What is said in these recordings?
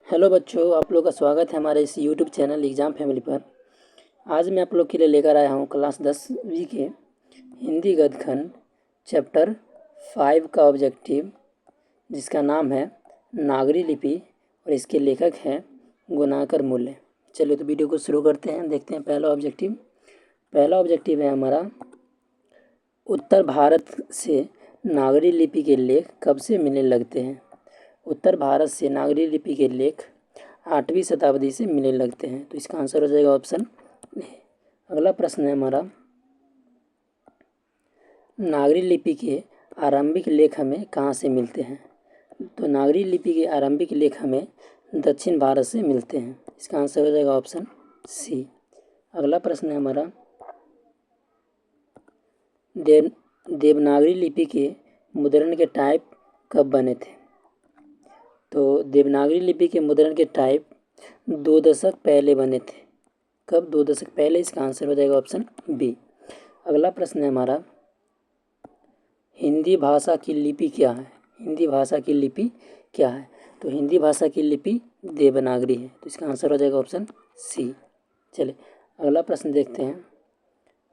Hello बच्चों, आप लोग का स्वागत है हमारे इस यूट्यूब चैनल एग्ज़ाम फैमिली पर। आज मैं आप लोग के लिए लेकर आया हूँ क्लास 10वीं के हिंदी गद्यखंड चैप्टर 5 का ऑब्जेक्टिव, जिसका नाम है नागरी लिपि और इसके लेखक हैं गुणाकर मूल्य। चलिए तो वीडियो को शुरू करते हैं। देखते हैं पहला ऑब्जेक्टिव है हमारा, उत्तर भारत से नागरी लिपि के लेख कब से मिलने लगते हैं। उत्तर भारत से नागरी लिपि के लेख 8वीं शताब्दी से मिलने लगते हैं, तो इसका आंसर हो जाएगा ऑप्शन ए। अगला प्रश्न है हमारा, नागरी लिपि के आरंभिक लेख हमें कहाँ से मिलते हैं। तो नागरी लिपि के आरंभिक लेख हमें दक्षिण भारत से मिलते हैं। इसका आंसर हो जाएगा ऑप्शन सी। अगला प्रश्न है हमारा, देवनागरी लिपि के मुद्रण के टाइप कब बने थे। तो देवनागरी लिपि के मुद्रण के टाइप 2 दशक पहले बने थे। कब? 2 दशक पहले। इसका आंसर हो जाएगा ऑप्शन बी। अगला प्रश्न है हमारा, हिंदी भाषा की लिपि क्या है। हिंदी भाषा की लिपि क्या है। तो हिंदी भाषा की लिपि देवनागरी है, तो इसका आंसर हो जाएगा ऑप्शन सी। चलिए अगला प्रश्न देखते हैं।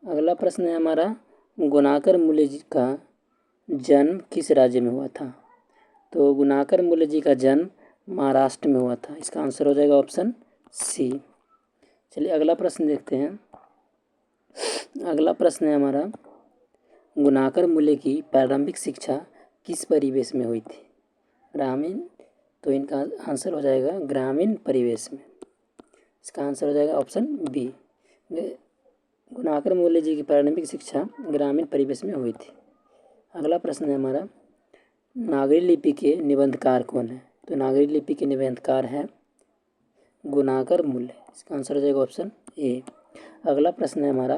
अगला प्रश्न है हमारा, गुणाकर मूल्य जी का जन्म किस राज्य में हुआ था। तो गुणाकर मूल्य जी का जन्म महाराष्ट्र में हुआ था। इसका आंसर हो जाएगा ऑप्शन सी। चलिए अगला प्रश्न देखते हैं। अगला प्रश्न है हमारा, गुणाकर मूल्य की प्रारंभिक शिक्षा किस परिवेश में हुई थी। ग्रामीण, तो इनका आंसर हो जाएगा ग्रामीण परिवेश में। इसका आंसर हो जाएगा ऑप्शन बी। गुणाकर मूल्य जी की प्रारंभिक शिक्षा ग्रामीण परिवेश में हुई थी। अगला प्रश्न है हमारा, नागरी लिपि के निबंधकार कौन है। तो नागरी लिपि के निबंधकार हैं गुणाकर मूल्य। इसका आंसर हो जाएगा ऑप्शन ए। अगला प्रश्न है हमारा,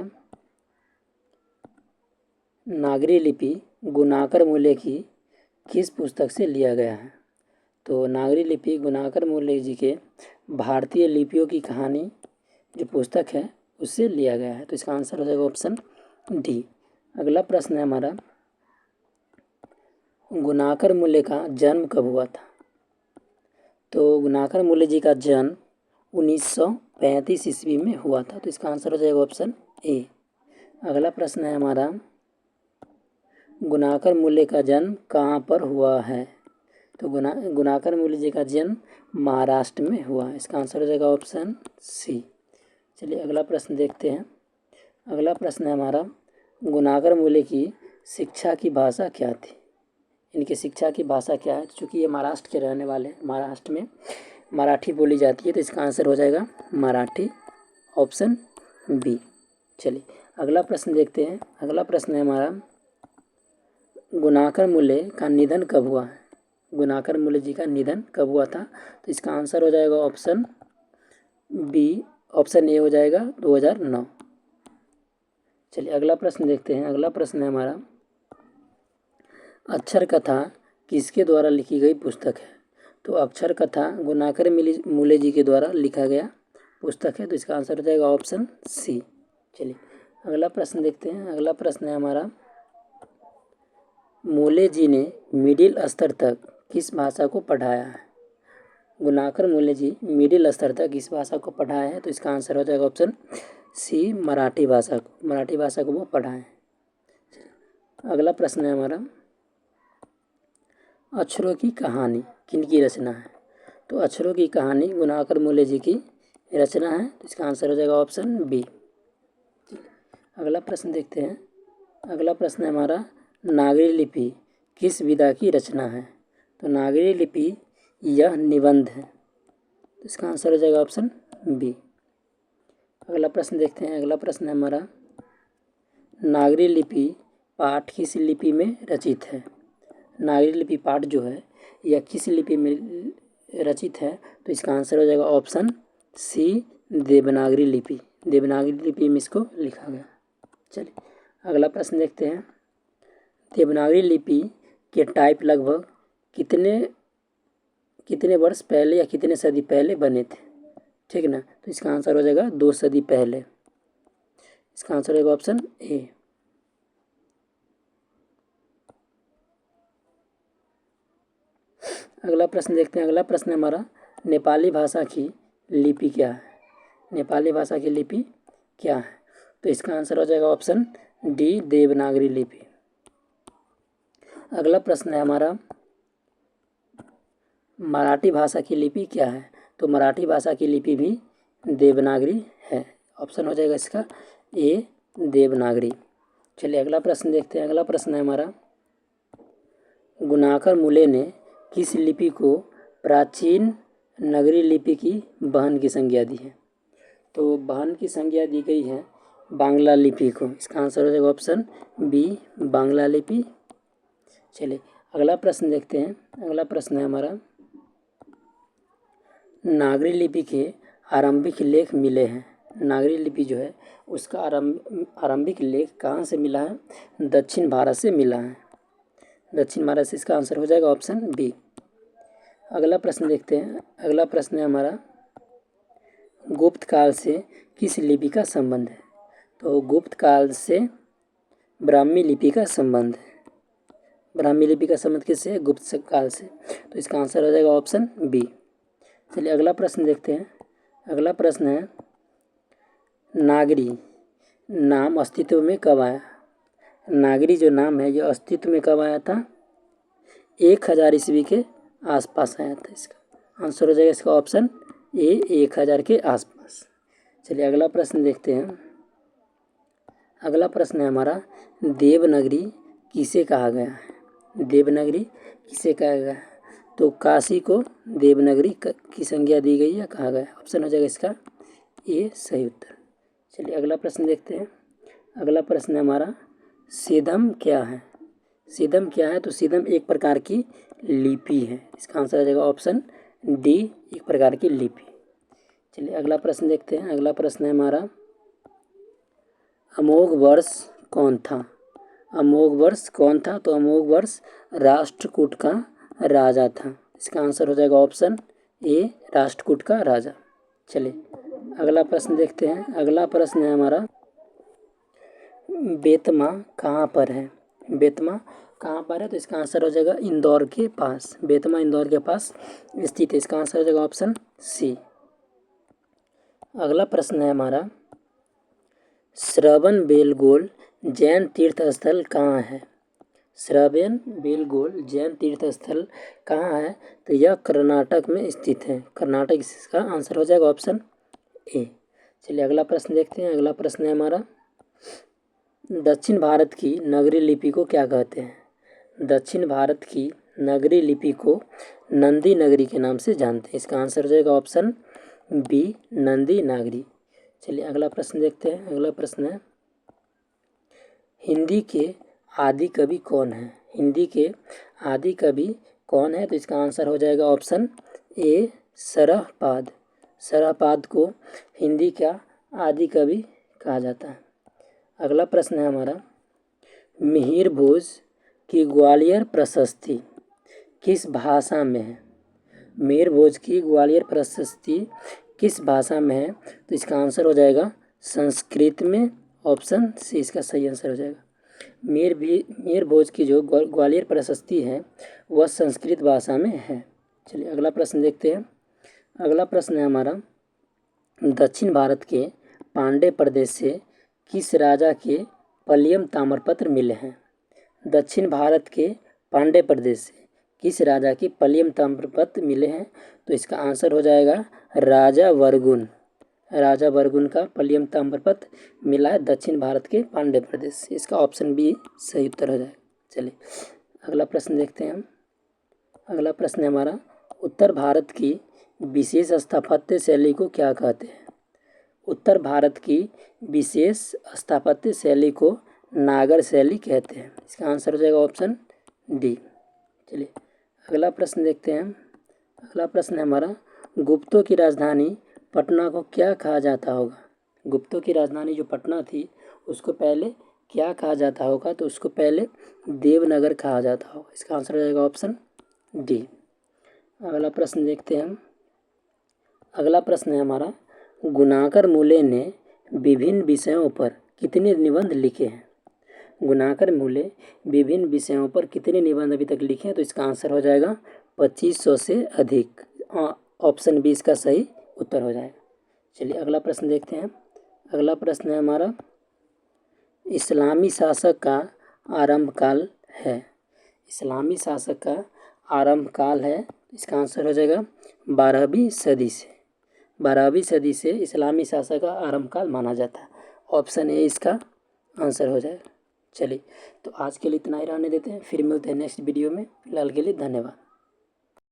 नागरी लिपि गुणाकर मूल्य की किस पुस्तक से लिया गया है। तो नागरी लिपि गुणाकर मूल्य जी के भारतीय लिपियों की कहानी जो पुस्तक है उससे लिया गया है, तो इसका आंसर हो जाएगा ऑप्शन डी। अगला प्रश्न है हमारा, गुणाकर मूल्य का जन्म कब हुआ था। तो गुणाकर मूल्य जी का जन्म 1935 ईस्वी में हुआ था, तो इसका आंसर हो जाएगा ऑप्शन ए। अगला प्रश्न है हमारा, गुणाकर मूल्य का जन्म कहाँ पर हुआ है। तो गुणाकर मूल्य जी का जन्म महाराष्ट्र में हुआ है। इसका आंसर हो जाएगा ऑप्शन सी। चलिए अगला प्रश्न देखते हैं। अगला प्रश्न है हमारा, गुणाकर मूल्य की शिक्षा की भाषा क्या थी। इनकी शिक्षा की भाषा क्या है। चूँकि ये महाराष्ट्र के रहने वाले हैं, महाराष्ट्र में मराठी बोली जाती है, तो इसका आंसर हो जाएगा मराठी, ऑप्शन बी। चलिए अगला प्रश्न देखते हैं। अगला प्रश्न है हमारा, गुणाकर मूल्य का निधन कब हुआ है। गुणाकर मूल्य जी का निधन कब हुआ था। तो इसका आंसर हो जाएगा ऑप्शन बी, ऑप्शन ए हो जाएगा 2009। चलिए अगला प्रश्न देखते हैं। अगला प्रश्न है हमारा, अक्षर कथा किसके द्वारा लिखी गई पुस्तक है। तो अक्षर कथा गुणाकर मूल्य जी के द्वारा लिखा गया पुस्तक है, तो इसका आंसर हो जाएगा ऑप्शन सी। चलिए अगला प्रश्न देखते हैं। अगला प्रश्न है हमारा, मूल्य जी ने मिडिल स्तर तक किस भाषा को पढ़ाया है। गुणाकर मूल्य जी मिडिल स्तर तक किस भाषा को पढ़ाया है, तो इसका आंसर हो जाएगा ऑप्शन सी, मराठी भाषा को। मराठी भाषा को वो पढ़ाएं। अगला प्रश्न है हमारा, अक्षरों की कहानी किनकी रचना है। तो अक्षरों की कहानी गुणाकर मूल्य जी की रचना है, तो इसका आंसर हो जाएगा ऑप्शन बी। अगला प्रश्न देखते हैं। अगला प्रश्न है हमारा, नागरी लिपि किस विधा की रचना है। तो नागरी लिपि यह निबंध है, तो इसका आंसर हो जाएगा ऑप्शन बी। अगला प्रश्न देखते हैं। अगला प्रश्न है हमारा, नागरी लिपि पाठ किस लिपि में रचित है। नागरी लिपि पाठ जो है यह किस लिपि में रचित है, तो इसका आंसर हो जाएगा ऑप्शन सी, देवनागरी लिपि। देवनागरी लिपि में इसको लिखा गया। चलिए अगला प्रश्न देखते हैं। देवनागरी लिपि के टाइप लगभग कितने वर्ष पहले या कितने सदी पहले बने थे। ठीक है ना, तो इसका आंसर हो जाएगा 2 सदी पहले। इसका आंसर होगा ऑप्शन ए। अगला प्रश्न देखते हैं। अगला प्रश्न है हमारा, नेपाली भाषा की लिपि क्या है? नेपाली भाषा की लिपि क्या है? तो इसका आंसर हो जाएगा ऑप्शन डी, देवनागरी लिपि। अगला प्रश्न है हमारा, मराठी भाषा की लिपि क्या है? तो मराठी भाषा की लिपि भी देवनागरी है। ऑप्शन हो जाएगा इसका ए, देवनागरी। चलिए अगला प्रश्न देखते हैं। अगला प्रश्न है हमारा, गुणाकर मूले ने किस लिपि को प्राचीन नगरी लिपि की बहन की संज्ञा दी है? तो बहन की संज्ञा दी गई है बांग्ला लिपि को। इसका आंसर हो जाएगा ऑप्शन बी, बांग्ला लिपि। चलिए अगला प्रश्न देखते हैं। अगला प्रश्न है हमारा, नागरी लिपि के आरंभिक लेख मिले हैं। नागरी लिपि जो है उसका आरंभिक लेख कहाँ से मिला है? दक्षिण भारत से मिला है। दक्षिण भारत से इसका आंसर हो जाएगा ऑप्शन बी। अगला प्रश्न देखते हैं। अगला प्रश्न है हमारा, गुप्त काल से किस लिपि का संबंध है? तो गुप्त काल से ब्राह्मी लिपि का संबंध है। ब्राह्मी लिपि का संबंध किससे? गुप्त काल से। तो इसका आंसर हो जाएगा ऑप्शन बी। चलिए अगला प्रश्न देखते हैं। अगला प्रश्न है, नागरी नाम अस्तित्व में कब आया? नागरी जो नाम है ये अस्तित्व में कब आया था? 1000 ईस्वी के आसपास आया था। इसका आंसर हो जाएगा इसका ऑप्शन ए, 1000 के आसपास। चलिए अगला प्रश्न देखते हैं। अगला प्रश्न है हमारा, देवनागरी किसे कहा गया है? देवनागरी किसे कहा गया है? तो काशी को देवनागरी की संज्ञा दी गई या कहा गया? ऑप्शन हो जाएगा इसका ए, सही उत्तर। चलिए अगला प्रश्न देखते हैं। अगला प्रश्न है हमारा, सिद्धम क्या है? सिद्धम क्या है? तो सिद्धम एक प्रकार की लिपि है। इसका आंसर हो जाएगा ऑप्शन डी, एक प्रकार की लिपि। चलिए अगला प्रश्न देखते हैं। अगला प्रश्न है हमारा, अमोघ वर्ष कौन था? अमोघ वर्ष कौन था? तो अमोघ वर्ष राष्ट्रकूट का राजा था। इसका आंसर हो जाएगा ऑप्शन ए, राष्ट्रकूट का राजा। चलिए अगला प्रश्न देखते हैं। अगला प्रश्न है हमारा, बेतमा कहाँ पर है? बेतमा कहाँ पर है? तो इसका आंसर हो जाएगा इंदौर के पास। बेतमा इंदौर के पास स्थित है। इसका आंसर हो जाएगा ऑप्शन सी। अगला प्रश्न है हमारा, श्रवण बेलगोल जैन तीर्थ स्थल कहाँ है? श्रवण बेलगोल जैन तीर्थ स्थल कहाँ है? तो यह कर्नाटक में स्थित है। कर्नाटक, इसका आंसर हो जाएगा ऑप्शन ए। चलिए अगला प्रश्न देखते हैं। अगला प्रश्न है हमारा, दक्षिण भारत की नगरी लिपि को क्या कहते हैं? दक्षिण भारत की नगरी लिपि को नंदी नगरी के नाम से जानते हैं। इसका आंसर हो जाएगा ऑप्शन बी, नंदी नागरी। चलिए अगला प्रश्न देखते हैं। अगला प्रश्न है, हिंदी के आदि कवि कौन है? हिंदी के आदि कवि कौन है? तो इसका आंसर हो जाएगा ऑप्शन ए, सरहपाद। सरहपाद को हिंदी का आदि कवि कहा जाता है। अगला प्रश्न है हमारा, मिहिर भोज की ग्वालियर प्रशस्ति किस भाषा में है? मिहिर भोज की ग्वालियर प्रशस्ति किस भाषा में है? तो इसका आंसर हो जाएगा संस्कृत में। ऑप्शन सी इसका सही आंसर हो जाएगा। मिहिर भोज की जो ग्वालियर प्रशस्ति है वह संस्कृत भाषा में है। चलिए अगला प्रश्न देखते हैं। अगला प्रश्न है हमारा, दक्षिण भारत के पांड्य प्रदेश से किस राजा के पल्लियम ताम्रपत्र मिले हैं? दक्षिण भारत के पांड्य प्रदेश से किस राजा के पल्लियम ताम्रपत्र मिले हैं? तो इसका आंसर हो जाएगा राजा वर्गुन। राजा वर्गुन का पल्लियम ताम्रपत्र मिला है दक्षिण भारत के पांड्य प्रदेश से। इसका ऑप्शन बी सही उत्तर हो जाएगा। चलिए अगला प्रश्न देखते हैं हम। अगला प्रश्न है हमारा, उत्तर भारत की विशेष स्थापत्य शैली को क्या कहते हैं? उत्तर भारत की विशेष स्थापत्य शैली को नागर शैली कहते हैं। इसका आंसर हो जाएगा ऑप्शन डी। चलिए अगला प्रश्न देखते हैं। अगला प्रश्न है हमारा, गुप्तों की राजधानी पटना को क्या कहा जाता होगा? गुप्तों की राजधानी जो पटना थी उसको पहले क्या कहा जाता होगा? तो उसको पहले देवनगर कहा जाता होगा। इसका आंसर हो जाएगा ऑप्शन डी। अगला प्रश्न देखते हैं हम। अगला प्रश्न है हमारा, गुणाकर मूले ने विभिन्न विषयों पर कितने निबंध लिखे हैं? गुणाकर मूले विभिन्न विषयों पर कितने निबंध अभी तक लिखे हैं? तो इसका आंसर हो जाएगा 2500 से अधिक। ऑप्शन बी इसका सही उत्तर हो जाएगा। चलिए अगला प्रश्न देखते हैं। अगला प्रश्न है हमारा, इस्लामी शासक का आरंभ काल है। इस्लामी शासक का आरंभ काल है, इसका आंसर हो जाएगा 12वीं सदी से। 12वीं सदी से इस्लामी शासक का आरंभ काल माना जाता है। ऑप्शन ए इसका आंसर हो जाएगा। चलिए तो आज के लिए इतना ही रहने देते हैं, फिर मिलते हैं नेक्स्ट वीडियो में। फिलहाल के लिए धन्यवाद।